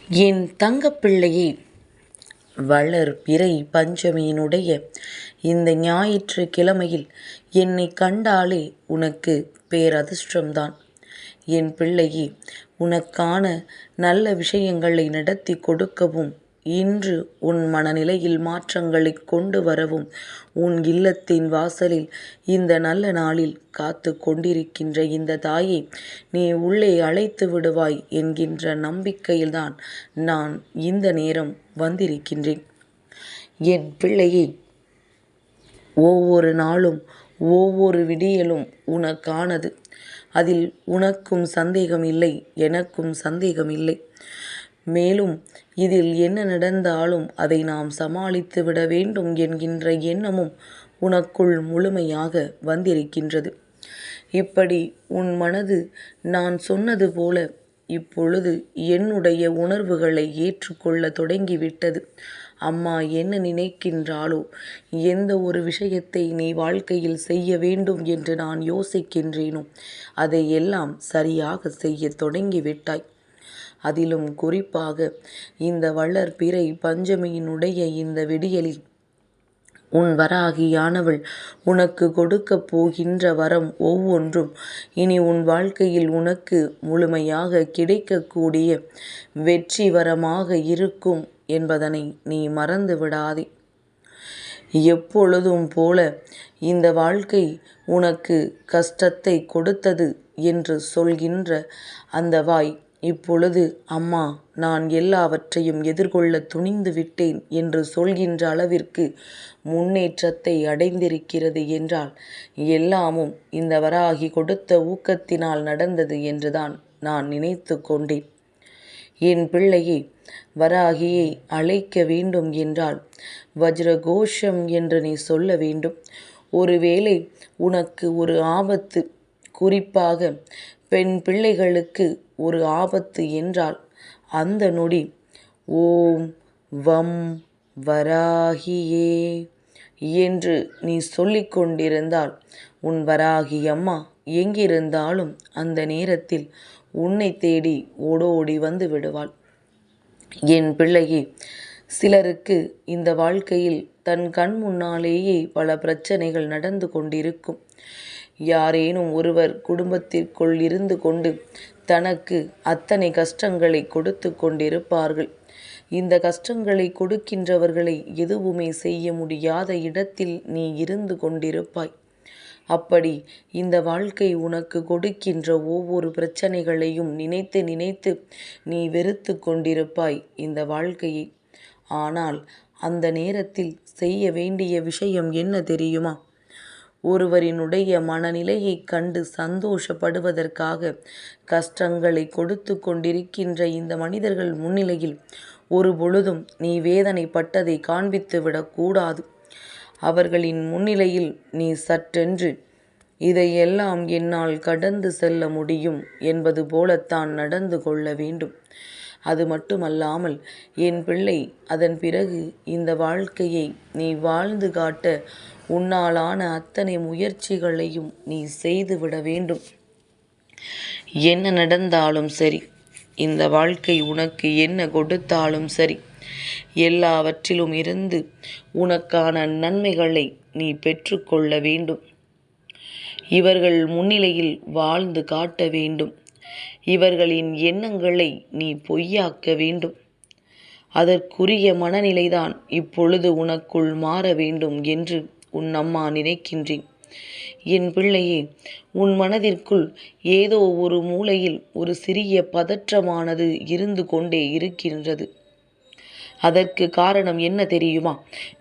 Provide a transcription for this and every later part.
என் தங்கப்பிள்ளையே, வளர்பிறை பஞ்சமியினுடைய இந்த ஞாயிற்று கிழமையில் என்னை கண்டாலே உனக்கு பேரதிர்ஷ்டம்தான். என் பிள்ளையே, உனக்கான நல்ல விஷயங்களை நடத்தி கொடுக்கவும், இன்று உன் மனநிலையில் மாற்றங்களை கொண்டு வரவும் உன் இல்லத்தின் வாசலில் இந்த நல்ல நாளில் காத்து கொண்டிருக்கின்ற இந்த தாயை நீ உள்ளே அழைத்து விடுவாய் என்கின்ற நம்பிக்கையில்தான் நான் இந்த நேரம் வந்திருக்கின்றேன். என் பிள்ளையே, ஒவ்வொரு நாளும் ஒவ்வொரு விடியலும் உனக்கானது. அதில் உனக்கும் சந்தேகம் இல்லை, எனக்கும் சந்தேகம் இல்லை. மேலும் இதில் என்ன நடந்தாலும் அதை நாம் சமாளித்து விட வேண்டும் என்கின்ற எண்ணமும் உனக்குள் முழுமையாக வந்திருக்கின்றது. இப்படி உன் மனது நான் சொன்னது போல இப்பொழுது என்னுடைய உணர்வுகளை ஏற்றுக்கொள்ள தொடங்கிவிட்டது. அம்மா என்ன நினைக்கின்றாளோ, எந்த ஒரு விஷயத்தை நீ வாழ்க்கையில் செய்ய வேண்டும் என்று நான் யோசிக்கின்றேனோ அதை எல்லாம் சரியாக செய்ய தொடங்கிவிட்டாய். அதிலும் குறிப்பாக இந்த வளர்பிறை பஞ்சமியினுடைய இந்த விடியலில் உன் வராகியானவள் உனக்கு கொடுக்கப் போகின்ற வரம் ஒவ்வொன்றும் இனி உன் வாழ்க்கையில் உனக்கு முழுமையாக கிடைக்கக்கூடிய வெற்றி வரமாக இருக்கும் என்பதனை நீ மறந்து விடாதே. எப்பொழுதும் போல இந்த வாழ்க்கை உனக்கு கஷ்டத்தை கொடுத்தது என்று சொல்கின்ற அந்த வாய் இப்பொழுது அம்மா நான் எல்லாவற்றையும் எதிர்கொள்ள துணிந்து விட்டேன் என்று சொல்கின்ற அளவிற்கு முன்னேற்றத்தை அடைந்திருக்கிறது என்றால் எல்லாமும் இந்த வராகி கொடுத்த ஊக்கத்தினால் நடந்தது என்றுதான் நான் நினைத்து கொண்டேன். என் பிள்ளையை, வராகியை அழைக்க வேண்டும் என்றால் வஜ்ரகோஷம் என்று நீ சொல்ல வேண்டும். ஒருவேளை உனக்கு ஒரு ஆபத்து, குறிப்பாக பெண் பிள்ளைகளுக்கு ஒரு ஆபத்து என்றால் அந்த நொடி ஓம் வம் வராகியே என்று நீ சொல்லிக்கொண்டிருந்தால் உன் வராகி அம்மா எங்கிருந்தாலும் அந்த நேரத்தில் உன்னை தேடி ஓடோடி வந்து விடுவாள். என் பிள்ளையே, சிலருக்கு இந்த வாழ்க்கையில் தன் கண் முன்னாலேயே பல பிரச்சனைகள் நடந்து கொண்டிருக்கும். யாரேனும் ஒருவர் குடும்பத்திற்குள் இருந்து கொண்டு தனக்கு அத்தனை கஷ்டங்களை கொடுத்து கொண்டிருப்பார்கள். இந்த கஷ்டங்களை கொடுக்கின்றவர்களை எதுவுமே செய்ய முடியாத இடத்தில் நீ இருந்து கொண்டிருப்பாய். அப்படி இந்த வாழ்க்கை உனக்கு கொடுக்கின்ற ஒவ்வொரு பிரச்சனைகளையும் நினைத்து நினைத்து நீ வெறுத்து கொண்டிருப்பாய் இந்த வாழ்க்கையை. ஆனால் அந்த நேரத்தில் செய்ய வேண்டிய விஷயம் என்ன தெரியுமா? ஒருவரினுடைய மனநிலையை கண்டு சந்தோஷப்படுவதற்காக கஷ்டங்களை கொடுத்து கொண்டிருக்கின்ற இந்த மனிதர்கள் முன்னிலையில் ஒரு பொழுதும் நீ வேதனைப்பட்டதை காண்பித்து விடக்கூடாது. அவர்களின் முன்னிலையில் நீ சற்றென்று இதையெல்லாம் என்னால் கடந்து செல்ல முடியும் என்பது போலத்தான் நடந்து கொள்ள வேண்டும். அது மட்டுமல்லாமல் என் பிள்ளை, அதன் பிறகு இந்த வாழ்க்கையை நீ வாழ்ந்து காட்ட உன்னாலான அத்தனை முயற்சிகளையும் நீ செய்துவிட வேண்டும். என்ன நடந்தாலும் சரி, இந்த வாழ்க்கை உனக்கு என்ன கொடுத்தாலும் சரி, எல்லாவற்றிலும் இருந்து உனக்கான நன்மைகளை நீ பெற்றுக்கொள்ள வேண்டும். இவர்கள் முன்னிலையில் வாழ்ந்து காட்ட வேண்டும். இவர்களின் எண்ணங்களை நீ பொய்யாக்க வேண்டும். அதற்குரிய மனநிலைதான் இப்பொழுது உனக்குள் மாற வேண்டும் என்று உன் அம்மா நினைக்கின்றேன். என் பிள்ளையே, உன் மனதிற்குள் ஏதோ ஒரு மூலையில் ஒரு சிறிய பதற்றமானது இருந்து கொண்டே இருக்கின்றது. அதற்கு காரணம் என்ன தெரியுமா?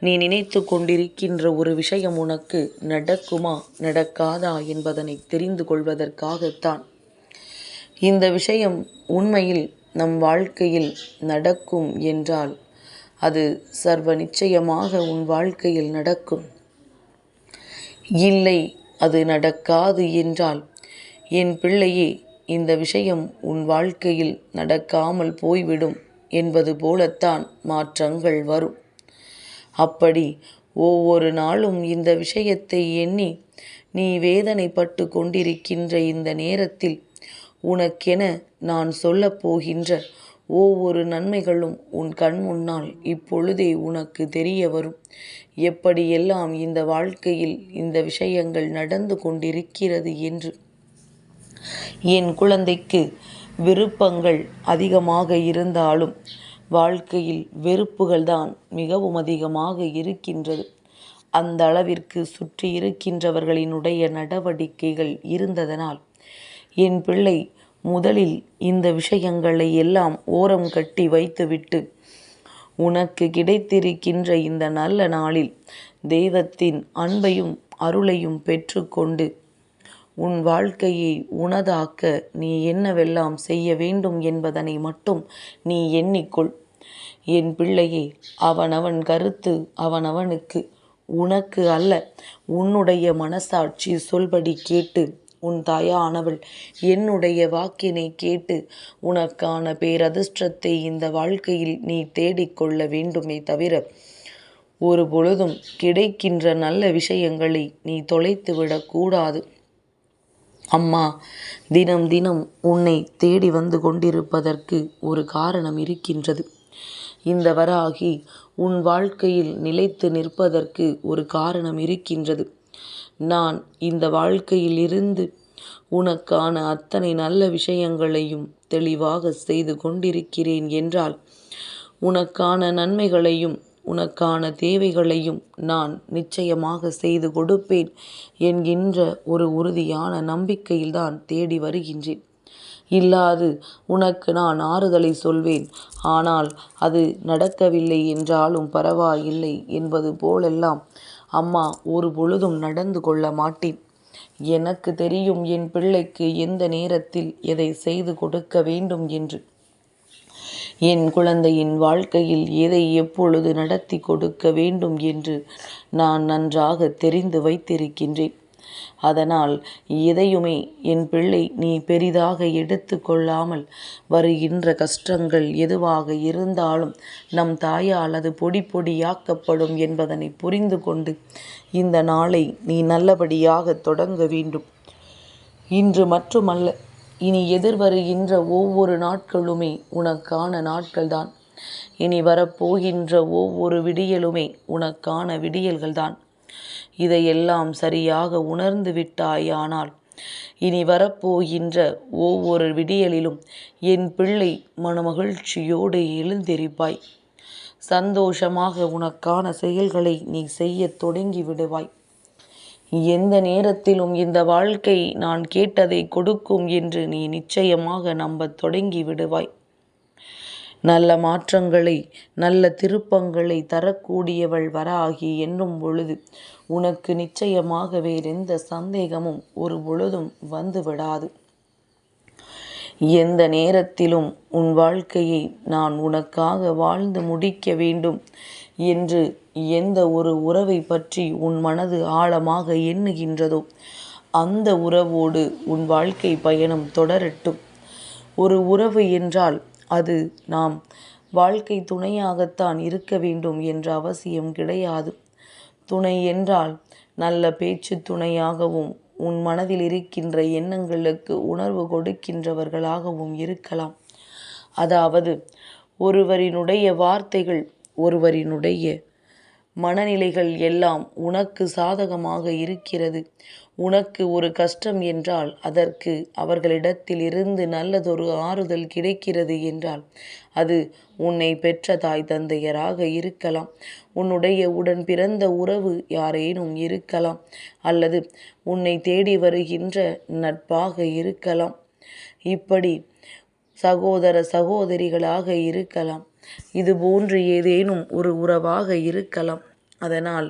நீ நினைத்து கொண்டிருக்கின்ற ஒரு விஷயம் உனக்கு நடக்குமா நடக்காதா என்பதனை தெரிந்து கொள்வதற்காகத்தான். இந்த விஷயம் உண்மையில் நம் வாழ்க்கையில் நடக்கும் என்றால் அது சர்வ நிச்சயமாக உன் வாழ்க்கையில் நடக்கும். இல்லை, அது நடக்காது என்றால் என் பிள்ளையே, இந்த விஷயம் உன் வாழ்க்கையில் நடக்காமல் போய்விடும் என்பது போலத்தான் மாற்றங்கள் வரும். அப்படி ஒவ்வொரு நாளும் இந்த விஷயத்தை எண்ணி நீ வேதனைப்பட்டு கொண்டிருக்கின்ற இந்த நேரத்தில் உனக்கென நான் சொல்லப் போகின்ற ஒவ்வொரு நன்மைகளும் உன் கண் முன்னால் இப்பொழுதே உனக்கு தெரிய வரும். எப்படியெல்லாம் இந்த வாழ்க்கையில் இந்த விஷயங்கள் நடந்து கொண்டிருக்கிறது என்று. என் குழந்தைக்கு விருப்பங்கள் அதிகமாக இருந்தாலும் வாழ்க்கையில் வெறுப்புகள்தான் மிகவும் அதிகமாக இருக்கின்றது. அந்த அளவிற்கு சுற்றி இருக்கின்றவர்களினுடைய நடவடிக்கைகள் இருந்ததனால் என் பிள்ளை முதலில் இந்த விஷயங்களை எல்லாம் ஓரம் கட்டி வைத்துவிட்டு உனக்கு கிடைத்திருக்கின்ற இந்த நல்ல நாளில் தெய்வத்தின் அன்பையும் அருளையும் பெற்றுக்கொண்டு உன் வாழ்க்கையை உனதாக்க நீ என்னவெல்லாம் செய்ய வேண்டும் என்பதனை மட்டும் நீ எண்ணிக்கொள். என் பிள்ளையே, அவனவன் கருத்து அவனவனுக்கு, உனக்கு அல்ல. உன்னுடைய மனசாட்சி சொல்படி கேட்டு உன் தாயானவள் என்னுடைய வாக்கினை கேட்டு உனக்கான பேரதிர்ஷ்டத்தை இந்த வாழ்க்கையில் நீ தேடிக்கொள்ள வேண்டுமே தவிர ஒரு பொழுதும் கிடைக்கின்ற நல்ல விஷயங்களை நீ தொலைத்துவிடக்கூடாது. அம்மா தினம் தினம் உன்னை தேடி வந்து கொண்டிருப்பதற்கு ஒரு காரணம் இருக்கின்றது. இந்த வராகி உன் வாழ்க்கையில் நிலைத்து நிற்பதற்கு ஒரு காரணம் இருக்கின்றது. நான் இந்த வாழ்க்கையில் இருந்து உனக்கான அத்தனை நல்ல விஷயங்களையும் தெளிவாக செய்து கொண்டிருக்கிறேன் என்றால் உனக்கான நன்மைகளையும் உனக்கான தேவைகளையும் நான் நிச்சயமாக செய்து கொடுப்பேன் என்கின்ற ஒரு உறுதியான நம்பிக்கையில்தான் தேடி வருகின்றேன். இல்லாது உனக்கு நான் ஆறுதலை சொல்வேன், ஆனால் அது நடக்கவில்லை என்றாலும் பரவாயில்லை என்பது போலெல்லாம் அம்மா ஒரு பொழுதும் நடந்து கொள்ள மாட்டேன். எனக்கு தெரியும் என் பிள்ளைக்கு எந்த நேரத்தில் எதை செய்து கொடுக்க வேண்டும் என்று. என் குழந்தையின் வாழ்க்கையில் எதை எப்பொழுது நடத்தி கொடுக்க வேண்டும் என்று நான் நன்றாக தெரிந்து வைத்திருக்கின்றேன். அதனால் எதையுமே என் பிள்ளை நீ பெரிதாக எடுத்து கொள்ளாமல் வருகின்ற கஷ்டங்கள் எதுவாக இருந்தாலும் நம் தாயால் அது பொடி பொடியாக்கப்படும் என்பதனை புரிந்து கொண்டு இந்த நாளை நீ நல்லபடியாக தொடங்க வேண்டும். இன்று மட்டுமல்ல, இனி எதிர்வருகின்ற ஒவ்வொரு நாட்களுமே உனக்கான நாட்கள்தான். இனி வரப்போகின்ற ஒவ்வொரு விடியலுமே உனக்கான விடியல்கள்தான். இதையெல்லாம் சரியாக உணர்ந்து விட்டாயானால் இனி வரப்போகின்ற ஒவ்வொரு விடியலிலும் என் பிள்ளை மனமகிழ்ச்சியோடு எழுந்திருப்பாய். சந்தோஷமாக உனக்கான செயல்களை நீ செய்ய தொடங்கி விடுவாய். எந்த நேரத்திலும் இந்த வாழ்க்கை நான் கேட்டதை கொடுக்கும் என்று நீ நிச்சயமாக நம்பத் தொடங்கி விடுவாய். நல்ல மாற்றங்களை நல்ல திருப்பங்களை தரக்கூடியவள் வராகி என்னும் பொழுது உனக்கு நிச்சயமாக வேறெந்த சந்தேகமும் ஒரு பொழுதும் வந்து விடாது. எந்த நேரத்திலும் உன் வாழ்க்கையை நான் உனக்காக வாழ்ந்து முடிக்க வேண்டும் என்று எந்த ஒரு உறவை பற்றி உன் மனது ஆழமாக எண்ணுகின்றதோ அந்த உறவோடு உன் வாழ்க்கை பயணம் தொடரட்டும். ஒரு உறவு என்றால் அது நாம் வாழ்க்கை துணையாகத்தான் இருக்க வேண்டும் என்ற அவசியம் கிடையாது. துணை என்றால் நல்ல பேச்சு துணையாகவும் உன் மனதில் இருக்கின்ற எண்ணங்களுக்கு உணர்வு கொடுக்கின்றவர்களாகவும் இருக்கலாம். அதாவது ஒருவரினுடைய வார்த்தைகள் ஒருவரினுடைய மனநிலைகள் எல்லாம் உனக்கு சாதகமாக இருக்கிறது. உனக்கு ஒரு கஷ்டம் என்றால் அதற்கு அவர்களிடத்தில் இருந்து நல்லதொரு ஆறுதல் கிடைக்கிறது என்றால் அது உன்னை பெற்ற தாய் தந்தையராக இருக்கலாம், உன்னுடைய உடன் பிறந்த உறவு யாரேனும் இருக்கலாம், அல்லது உன்னை தேடி வருகின்ற நட்பாக இருக்கலாம், இப்படி சகோதர சகோதரிகளாக இருக்கலாம், இது போன்று ஏதேனும் ஒரு உறவாக இருக்கலாம். அதனால்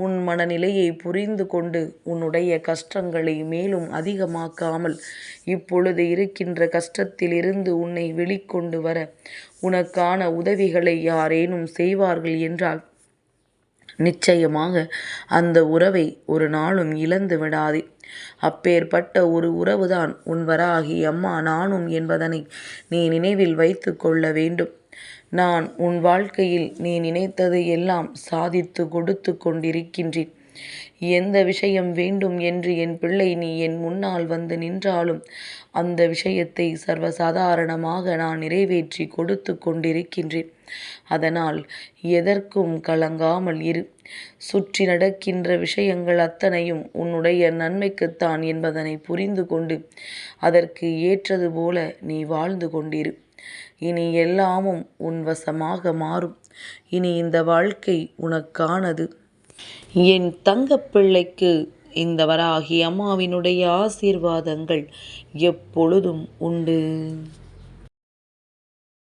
உன் மனநிலையை புரிந்து கொண்டு உன்னுடைய கஷ்டங்களை மேலும் அதிகமாக்காமல் இப்பொழுது இருக்கின்ற கஷ்டத்திலிருந்து உன்னை வெளிக்கொண்டு வர உனக்கான உதவிகளை யாரேனும் செய்வார்கள் என்றால் நிச்சயமாக அந்த உறவை ஒரு நாளும் இழந்து விடாதே. அப்பேற்பட்ட ஒரு உறவுதான் உன் வராகி அம்மா நானும் என்பதனை நீ நினைவில் வைத்து கொள்ள வேண்டும். நான் உன் வாழ்க்கையில் நீ நினைத்தது எல்லாம் சாதித்து கொடுத்து கொண்டிருக்கின்றேன். எந்த விஷயம் வேண்டும் என்று என் பிள்ளை நீ என் முன்னால் வந்து நின்றாலும் அந்த விஷயத்தை சர்வசாதாரணமாக நான் நிறைவேற்றி கொடுத்து கொண்டிருக்கின்றேன். அதனால் எதற்கும் கலங்காமல் இரு. சுற்றி நடக்கின்ற விஷயங்கள் அத்தனையும் உன்னுடைய நன்மைக்குத்தான் என்பதனை புரிந்து கொண்டு அதற்கு ஏற்றது போல நீ வாழ்ந்து கொண்டிரு. இனி எல்லாமும் உன் வசமாக மாறும். இனி இந்த வாழ்க்கை உனக்கானது. என் தங்கப்பிள்ளைக்கு இந்த வராகி அம்மாவினுடைய ஆசீர்வாதங்கள் எப்பொழுதும் உண்டு.